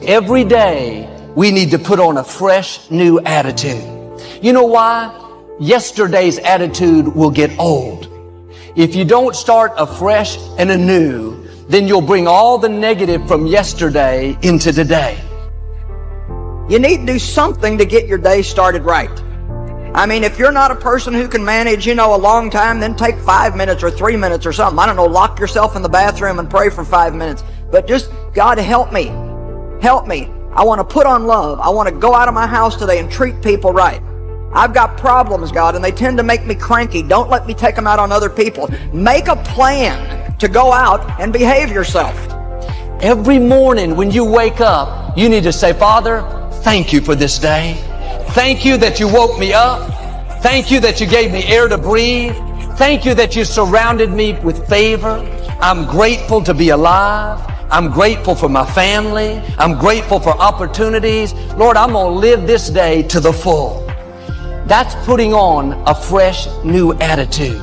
Every day, we need to put on a fresh, new attitude. You know why? Yesterday's attitude will get old. If you don't start afresh and anew, then you'll bring all the negative from yesterday into today. You need to do something to get your day started right. I mean, if you're not a person who can manage, a long time, then take 5 minutes or 3 minutes or something. I don't know, lock yourself in the bathroom and pray for 5 minutes. But just, God, help me. Help me. I want to put on love. I want to go out of my house today and treat people right. I've got problems, God, and they tend to make me cranky. Don't let me take them out on other people. Make a plan to go out and behave yourself. Every morning when you wake up, you need to say, Father, thank you for this day. Thank you that you woke me up. Thank you that you gave me air to breathe. Thank you that you surrounded me with favor. I'm grateful to be alive. I'm grateful for my family. I'm grateful for opportunities. Lord, I'm going to live this day to the full. That's putting on a fresh, new attitude.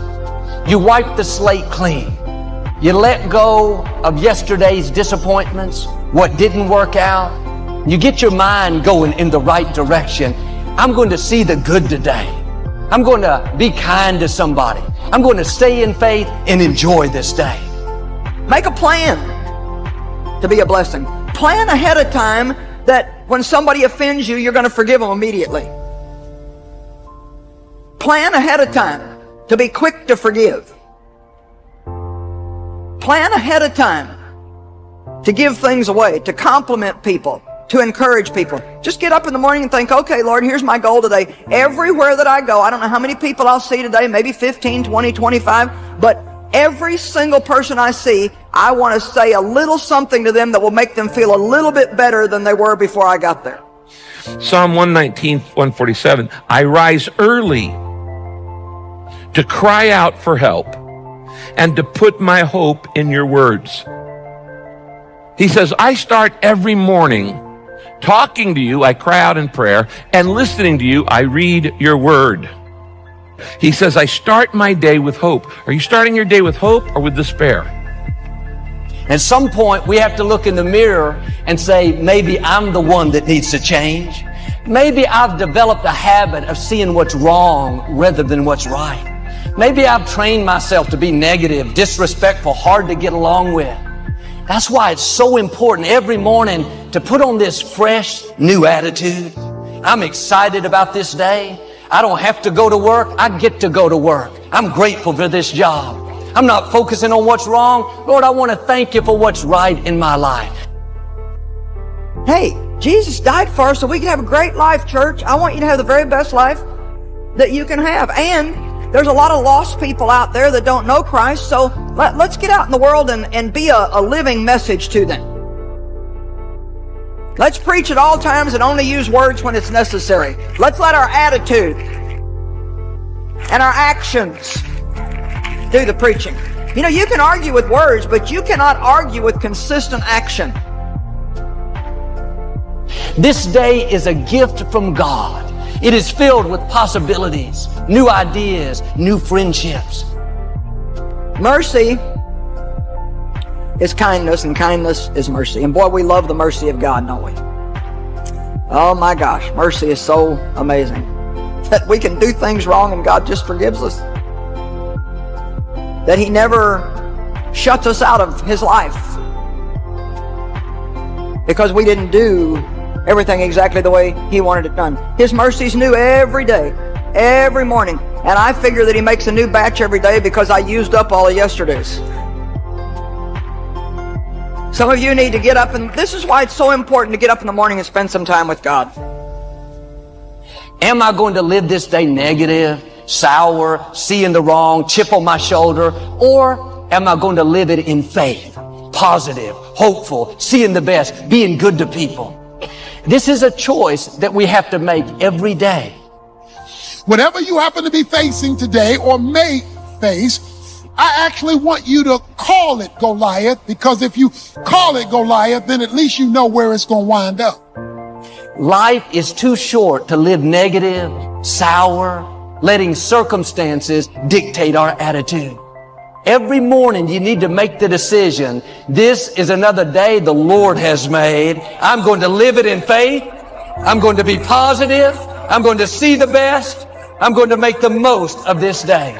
You wipe the slate clean. You let go of yesterday's disappointments, what didn't work out. You get your mind going in the right direction. I'm going to see the good today. I'm going to be kind to somebody. I'm going to stay in faith and enjoy this day. Make a plan to be a blessing. Plan ahead of time that when somebody offends you, you're going to forgive them immediately. Plan ahead of time to be quick to forgive. Plan ahead of time to give things away, to compliment people, to encourage people. Just get up in the morning and think, okay, Lord, here's my goal today. Everywhere that I go, I don't know how many people I'll see today, maybe 15, 20, 25, but every single person I see, I want to say a little something to them that will make them feel a little bit better than they were before I got there. Psalm 119, 147, I rise early to cry out for help and to put my hope in your words. He says, I start every morning talking to you, I cry out in prayer, and listening to you, I read your word. He says, I start my day with hope. Are you starting your day with hope or with despair? At some point, we have to look in the mirror and say, maybe I'm the one that needs to change. Maybe I've developed a habit of seeing what's wrong rather than what's right. Maybe I've trained myself to be negative, disrespectful, hard to get along with. That's why it's so important every morning to put on this fresh, new attitude. I'm excited about this day. I don't have to go to work. I get to go to work. I'm grateful for this job. I'm not focusing on what's wrong. Lord, I want to thank you for what's right in my life. Hey, Jesus died for us so we can have a great life, church. I want you to have the very best life that you can have. And there's a lot of lost people out there that don't know Christ, so let's get out in the world and be a living message to them. Let's preach at all times and only use words when it's necessary. Let's let our attitude and our actions do the preaching. You know, you can argue with words, but you cannot argue with consistent action. This day is a gift from God. It is filled with possibilities, new ideas, new friendships. Mercy is kindness, and kindness is mercy. And boy, we love the mercy of God, don't we? Oh my gosh, mercy is so amazing. That we can do things wrong and God just forgives us. That He never shuts us out of His life because we didn't do everything exactly the way He wanted it done. His mercy's new every day, every morning. And I figure that He makes a new batch every day because I used up all of yesterday's. Some of you need to get up, and this is why it's so important to get up in the morning and spend some time with God. Am I going to live this day negative, sour, seeing the wrong, chip on my shoulder, or am I going to live it in faith, positive, hopeful, seeing the best, being good to people? This is a choice that we have to make every day. Whatever you happen to be facing today or may face, I actually want you to call it Goliath, because if you call it Goliath, then at least you know where it's going to wind up. Life is too short to live negative, sour, letting circumstances dictate our attitude. Every morning you need to make the decision. This is another day the Lord has made. I'm going to live it in faith. I'm going to be positive. I'm going to see the best. I'm going to make the most of this day.